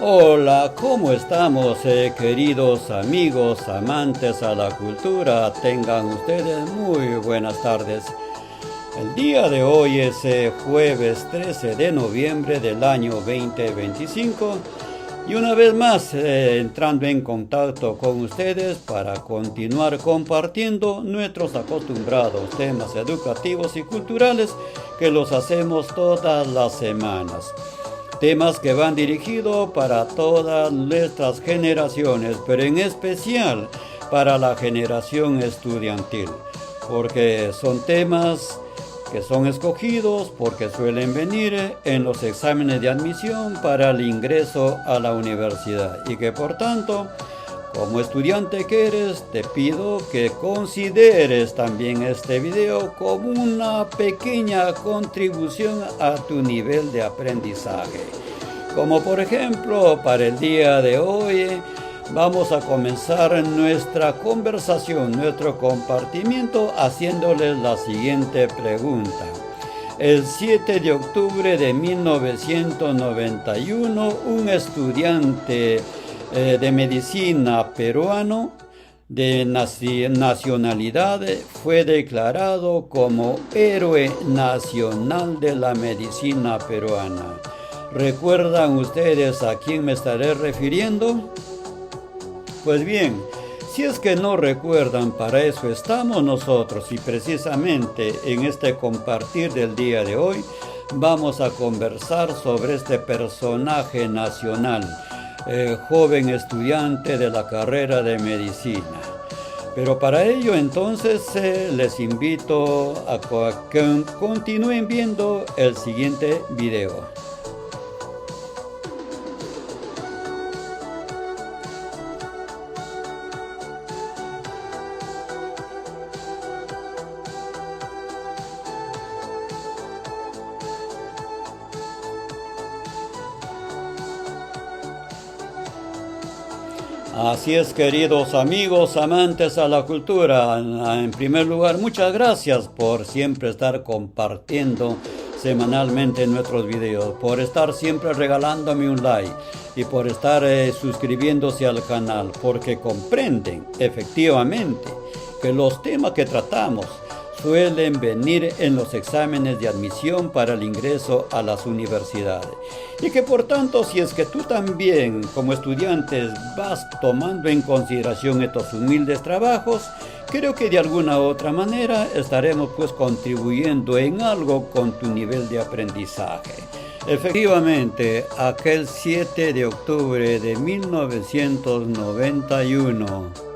Hola, ¿cómo estamos, queridos amigos, amantes a la cultura? Tengan ustedes muy buenas tardes. El día de hoy es jueves 13 de noviembre del año 2025 y una vez más entrando en contacto con ustedes para continuar compartiendo nuestros acostumbrados temas educativos y culturales que los hacemos todas las semanas. Temas que van dirigidos para todas nuestras generaciones, pero en especial para la generación estudiantil, porque son temas que son escogidos porque suelen venir en los exámenes de admisión para el ingreso a la universidad y que por tanto, como estudiante que eres, te pido que consideres también este video como una pequeña contribución a tu nivel de aprendizaje. Como por ejemplo, para el día de hoy, vamos a comenzar nuestra conversación, nuestro compartimiento, haciéndoles la siguiente pregunta. El 7 de octubre de 1991, un estudiante de medicina peruano de nacionalidad fue declarado como héroe nacional de la medicina peruana. ¿Recuerdan ustedes a quién me estaré refiriendo? Pues bien, si es que no recuerdan, para eso estamos nosotros y precisamente en este compartir del día de hoy vamos a conversar sobre este personaje nacional, joven estudiante de la carrera de medicina. Pero para ello entonces les invito a que continúen viendo el siguiente video. Así es, queridos amigos, amantes a la cultura. En primer lugar, muchas gracias por siempre estar compartiendo semanalmente nuestros videos, por estar siempre regalándome un like y por estar suscribiéndose al canal, porque comprenden efectivamente que los temas que tratamos suelen venir en los exámenes de admisión para el ingreso a las universidades. Y que por tanto, si es que tú también como estudiantes vas tomando en consideración estos humildes trabajos, creo que de alguna u otra manera estaremos pues contribuyendo en algo con tu nivel de aprendizaje. Efectivamente, aquel 7 de octubre de 1991,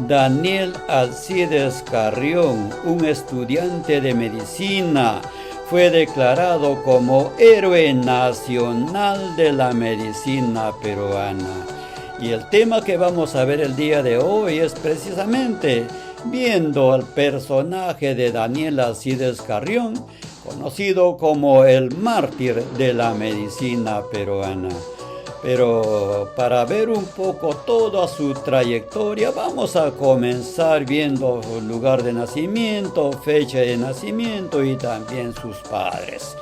Daniel Alcides Carrión, un estudiante de medicina, fue declarado como héroe nacional de la medicina peruana. Y el tema que vamos a ver el día de hoy es precisamente viendo al personaje de Daniel Alcides Carrión, conocido como el mártir de la medicina peruana. Pero para ver un poco toda su trayectoria, vamos a comenzar viendo lugar de nacimiento, fecha de nacimiento y también sus padres.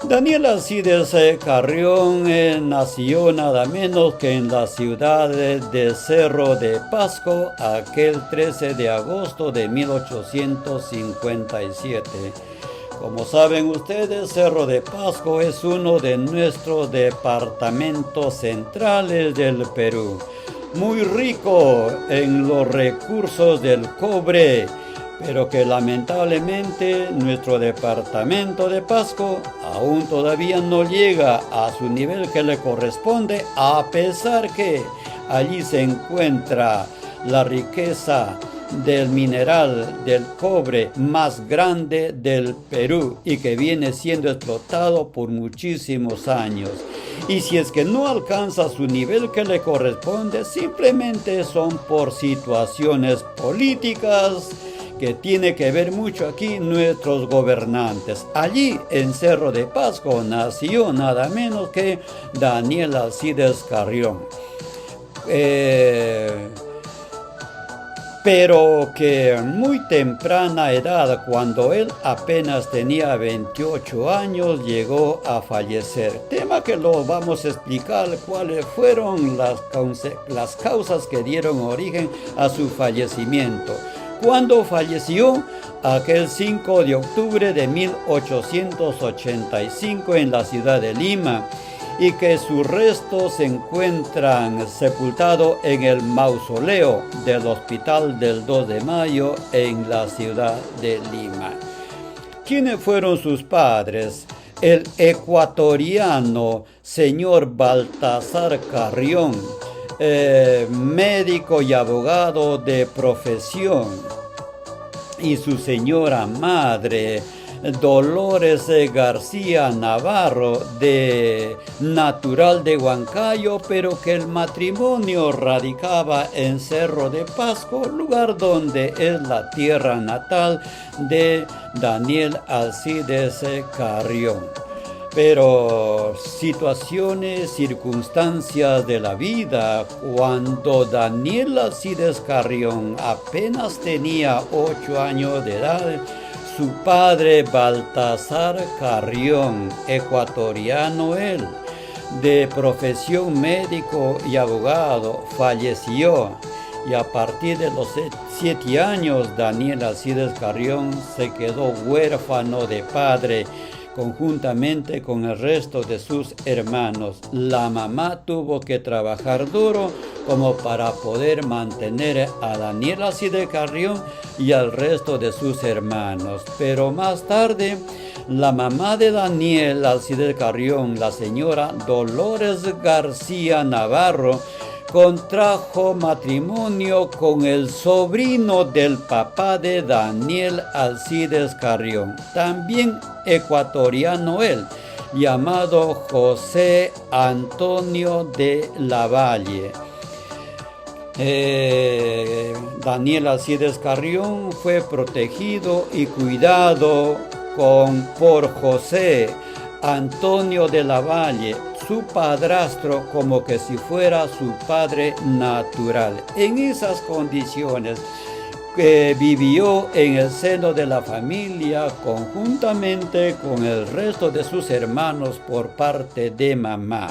Daniel Alcides Carrión nació nada menos que en la ciudad de Cerro de Pasco aquel 13 de agosto de 1857. Como saben ustedes, Cerro de Pasco es uno de nuestros departamentos centrales del Perú, muy rico en los recursos del cobre, pero que lamentablemente nuestro departamento de Pasco aún todavía no llega a su nivel que le corresponde, a pesar que allí se encuentra la riqueza del mineral del cobre más grande del Perú y que viene siendo explotado por muchísimos años. Y si es que no alcanza su nivel que le corresponde, simplemente son por situaciones políticas que tiene que ver mucho aquí nuestros gobernantes. Allí en Cerro de Pasco nació nada menos que Daniel Alcides Carrión. pero que en muy temprana edad, cuando él apenas tenía 28 años, llegó a fallecer. Tema que lo vamos a explicar cuáles fueron las causas que dieron origen a su fallecimiento. Cuando falleció, aquel 5 de octubre de 1885 en la ciudad de Lima, y que sus restos se encuentran sepultados en el mausoleo del Hospital del 2 de Mayo en la ciudad de Lima. ¿Quiénes fueron sus padres? El ecuatoriano señor Baltasar Carrión, médico y abogado de profesión, y su señora madre, Dolores García Navarro, natural de Huancayo, pero que el matrimonio radicaba en Cerro de Pasco, lugar donde es la tierra natal de Daniel Alcides Carrión. Pero situaciones, circunstancias de la vida, cuando Daniel Alcides Carrión apenas tenía 8 años de edad, su padre Baltasar Carrión, ecuatoriano él, de profesión médico y abogado, falleció. Y a partir de los 7 años, Daniel Alcides Carrión se quedó huérfano de padre, conjuntamente con el resto de sus hermanos. La mamá tuvo que trabajar duro como para poder mantener a Daniel Alcides Carrión y al resto de sus hermanos. Pero más tarde, la mamá de Daniel Alcides Carrión, la señora Dolores García Navarro, contrajo matrimonio con el sobrino del papá de Daniel Alcides Carrión, también ecuatoriano él, llamado José Antonio de Lavalle. Daniel Alcides Carrión fue protegido y cuidado por José Antonio de Lavalle, su padrastro, como que si fuera su padre natural. En esas condiciones vivió en el seno de la familia conjuntamente con el resto de sus hermanos por parte de mamá.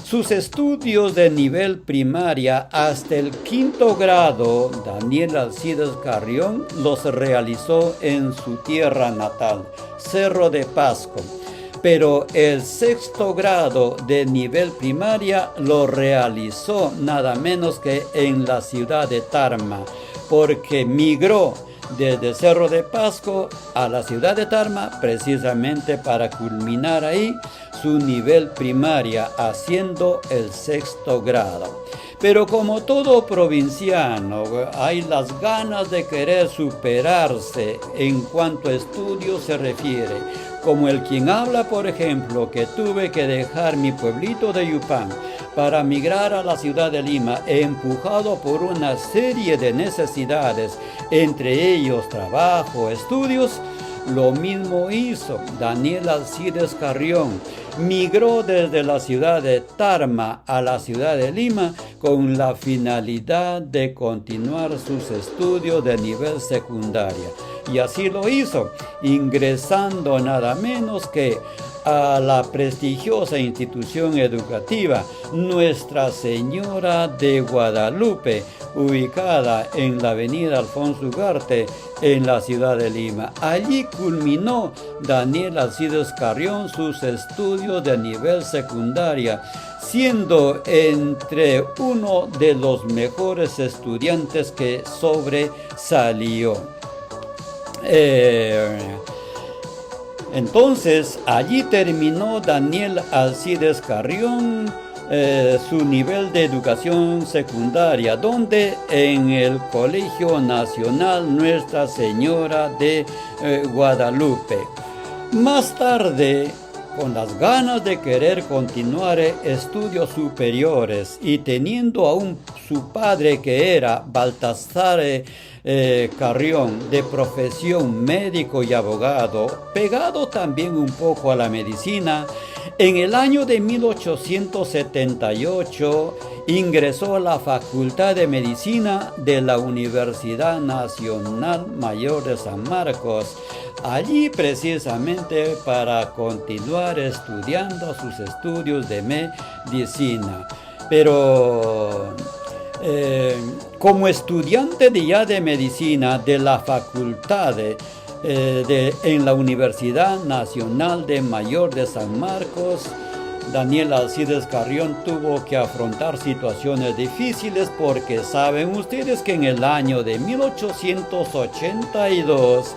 Sus estudios de nivel primaria hasta el 5º grado, Daniel Alcides Carrión los realizó en su tierra natal, Cerro de Pasco. Pero el 6º grado de nivel primaria lo realizó nada menos que en la ciudad de Tarma, porque migró desde Cerro de Pasco a la ciudad de Tarma precisamente para culminar ahí su nivel primaria, haciendo el 6º grado. Pero como todo provinciano, hay las ganas de querer superarse en cuanto a estudios se refiere. Como el quien habla, por ejemplo, que tuve que dejar mi pueblito de Yupán para migrar a la ciudad de Lima, empujado por una serie de necesidades, entre ellos trabajo, estudios. Lo mismo hizo Daniel Alcides Carrión. Migró desde la ciudad de Tarma a la ciudad de Lima con la finalidad de continuar sus estudios de nivel secundaria. Y así lo hizo, ingresando nada menos que a la prestigiosa institución educativa Nuestra Señora de Guadalupe, ubicada en la avenida Alfonso Ugarte, en la ciudad de Lima. Allí culminó Daniel Alcides Carrión sus estudios de nivel secundaria, siendo entre uno de los mejores estudiantes que sobresalió. Entonces, allí terminó Daniel Alcides Carrión su nivel de educación secundaria, donde en el Colegio Nacional Nuestra Señora de Guadalupe. Más tarde, con las ganas de querer continuar estudios superiores y teniendo aún su padre, que era Baltasar Carrión, de profesión médico y abogado, pegado también un poco a la medicina, En el año de 1878 ingresó a la Facultad de Medicina de la Universidad Nacional Mayor de San Marcos, allí precisamente para continuar estudiando sus estudios de medicina. Pero como estudiante de medicina de la facultad en la Universidad Nacional de Mayor de San Marcos, Daniel Alcides Carrión tuvo que afrontar situaciones difíciles porque saben ustedes que en el año de 1882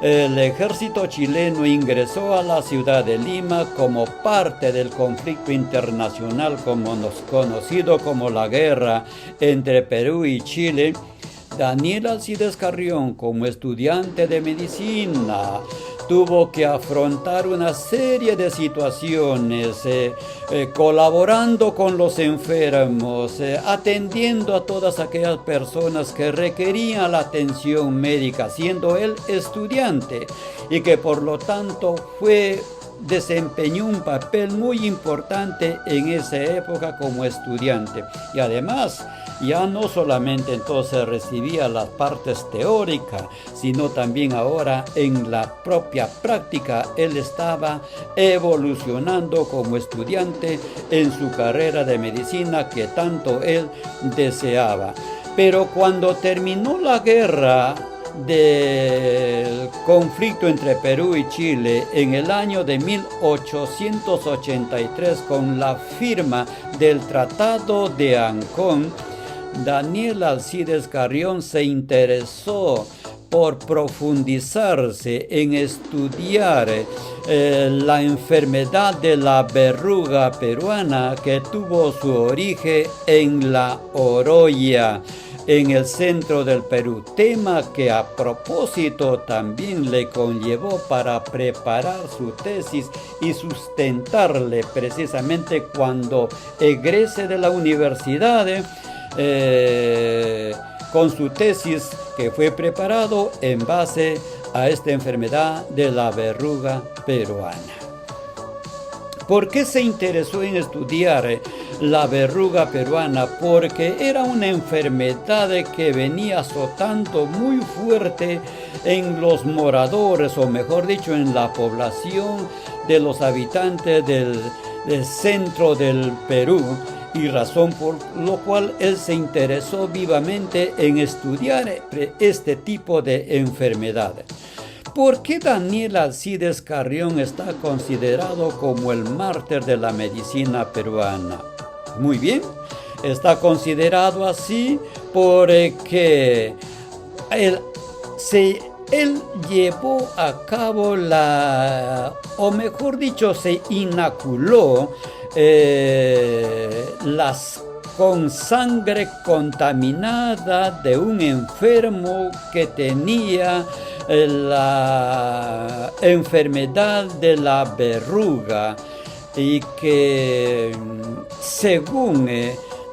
el ejército chileno ingresó a la ciudad de Lima como parte del conflicto internacional conocido como la guerra entre Perú y Chile. Daniel Alcides Carrión, como estudiante de medicina, tuvo que afrontar una serie de situaciones, colaborando con los enfermos, atendiendo a todas aquellas personas que requerían la atención médica, siendo él estudiante, y que por lo tanto desempeñó un papel muy importante en esa época como estudiante. Y además, ya no solamente entonces recibía las partes teóricas, sino también ahora en la propia práctica él estaba evolucionando como estudiante en su carrera de medicina que tanto él deseaba. Pero cuando terminó la guerra del conflicto entre Perú y Chile en el año de 1883 con la firma del Tratado de Ancón, Daniel Alcides Carrión se interesó por profundizarse en estudiar la enfermedad de la verruga peruana, que tuvo su origen en la Oroya, en el centro del Perú, tema que a propósito también le conllevó para preparar su tesis y sustentarle precisamente cuando egrese de la universidad, con su tesis que fue preparado en base a esta enfermedad de la verruga peruana. ¿Por qué se interesó en estudiar la verruga peruana? Porque era una enfermedad que venía azotando muy fuerte en los moradores, o mejor dicho, en la población de los habitantes del centro del Perú, y razón por lo cual él se interesó vivamente en estudiar este tipo de enfermedades. ¿Por qué Daniel Alcides Carrión está considerado como el mártir de la medicina peruana? Muy bien, está considerado así porque él llevó a cabo o mejor dicho, se inoculó con sangre contaminada de un enfermo que tenía la enfermedad de la verruga, y que según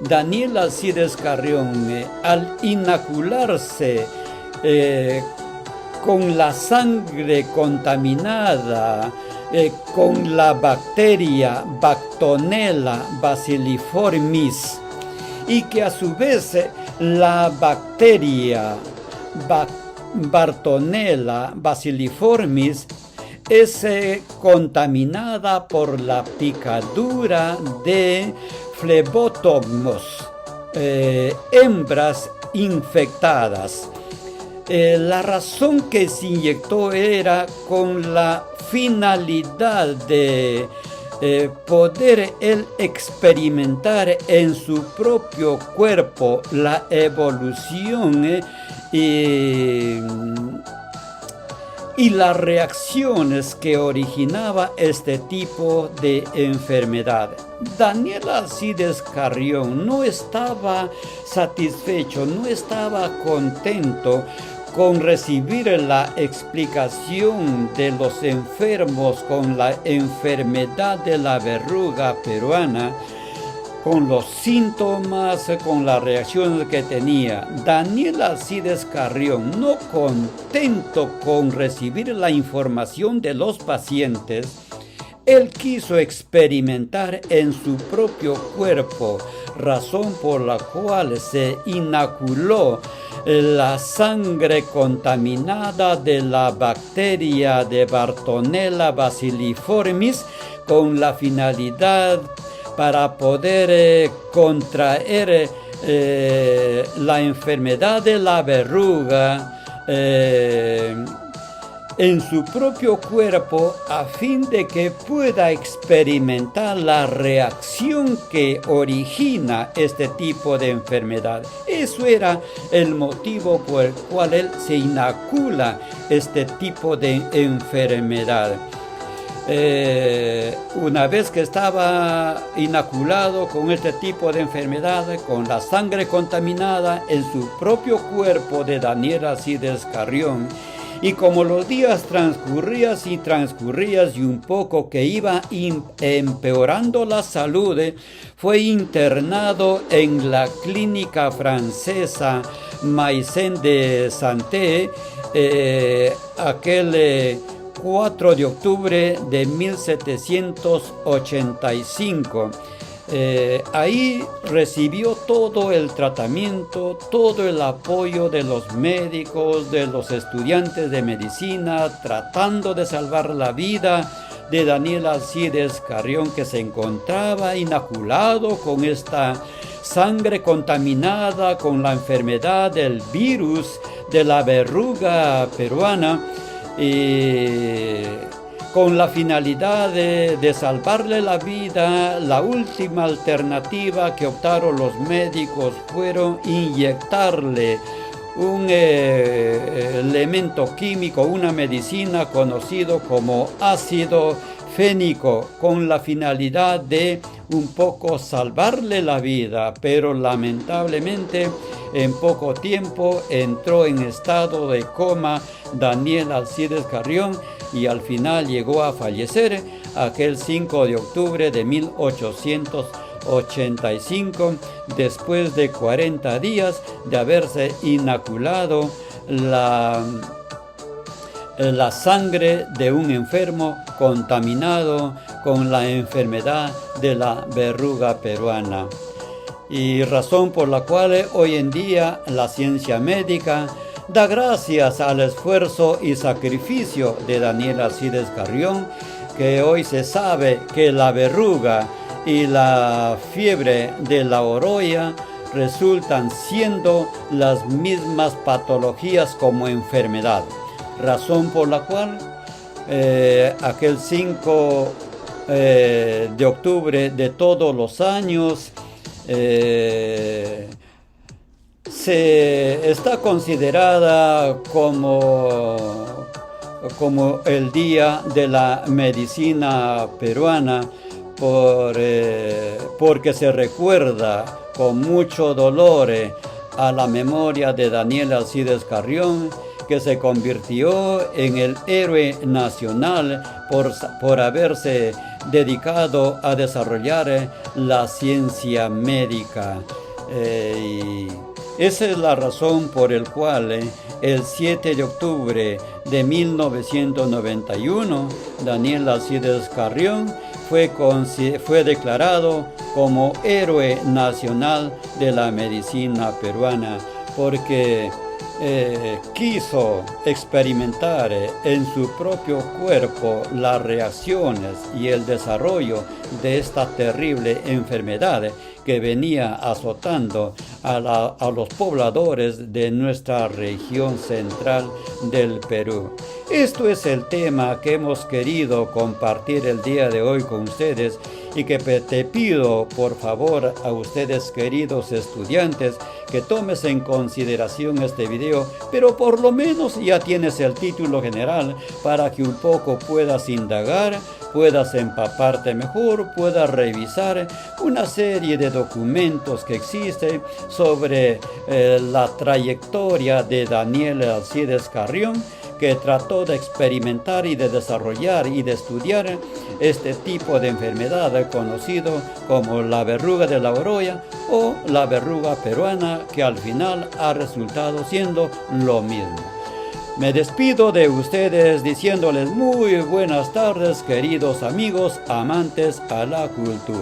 Daniel Alcides Carrión, al inocularse con la sangre contaminada con la bacteria Bactonella bacilliformis, y que a su vez la bacteria Bartonella bacilliformis es contaminada por la picadura de flebotomos, hembras infectadas. La razón que se inyectó era con la finalidad de poder él experimentar en su propio cuerpo la evolución y las reacciones que originaba este tipo de enfermedad. Daniel Alcides Carrión no estaba satisfecho, no estaba contento con recibir la explicación de los enfermos con la enfermedad de la verruga peruana, con los síntomas, con las reacciones que tenía. Daniel Alcides Carrión, no contento con recibir la información de los pacientes, Él quiso experimentar en su propio cuerpo, razón por la cual se inoculó la sangre contaminada de la bacteria de Bartonella bacilliformis con la finalidad para poder contraer la enfermedad de la verruga en su propio cuerpo, a fin de que pueda experimentar la reacción que origina este tipo de enfermedad. Eso era el motivo por el cual él se inocula este tipo de enfermedad. Una vez que estaba inoculado con este tipo de enfermedad, con la sangre contaminada en su propio cuerpo de Daniel Alcides Carrión, y como los días transcurrían y un poco que iba empeorando la salud, fue internado en la clínica francesa Maison de Santé aquel 4 de octubre de 1785. Ahí recibió todo el tratamiento, todo el apoyo de los médicos, de los estudiantes de medicina, tratando de salvar la vida de Daniel Alcides Carrión, que se encontraba inoculado con esta sangre contaminada con la enfermedad del virus de la verruga peruana, y con la finalidad de salvarle la vida. La última alternativa que optaron los médicos fueron inyectarle un elemento químico, una medicina conocido como ácido fénico, con la finalidad de un poco salvarle la vida, pero lamentablemente en poco tiempo entró en estado de coma Daniel Alcides Carrión, y al final llegó a fallecer aquel 5 de octubre de 1885, después de 40 días de haberse inoculado la sangre de un enfermo contaminado con la enfermedad de la verruga peruana. Y razón por la cual hoy en día la ciencia médica da gracias al esfuerzo y sacrificio de Daniel Alcides Carrión, que hoy se sabe que la verruga y la fiebre de la oroya resultan siendo las mismas patologías como enfermedad. Razón por la cual aquel 5 de octubre de todos los años se está considerada como el Día de la Medicina Peruana, porque se recuerda con mucho dolor a la memoria de Daniel Alcides Carrión, que se convirtió en el héroe nacional por haberse dedicado a desarrollar la ciencia médica. Y esa es la razón por la cual el 7 de octubre de 1991 Daniel Alcides Carrión fue declarado como héroe nacional de la medicina peruana, porque quiso experimentar en su propio cuerpo las reacciones y el desarrollo de esta terrible enfermedad que venía azotando a los pobladores de nuestra región central del Perú. Esto es el tema que hemos querido compartir el día de hoy con ustedes, y que te pido por favor a ustedes, queridos estudiantes, que tomes en consideración este video, pero por lo menos ya tienes el título general para que un poco puedas indagar, puedas empaparte mejor, puedas revisar una serie de documentos que existen sobre la trayectoria de Daniel Alcides Carrión, que trató de experimentar y de desarrollar y de estudiar este tipo de enfermedad conocido como la verruga de la oroya o la verruga peruana, que al final ha resultado siendo lo mismo. Me despido de ustedes diciéndoles muy buenas tardes, queridos amigos amantes a la cultura.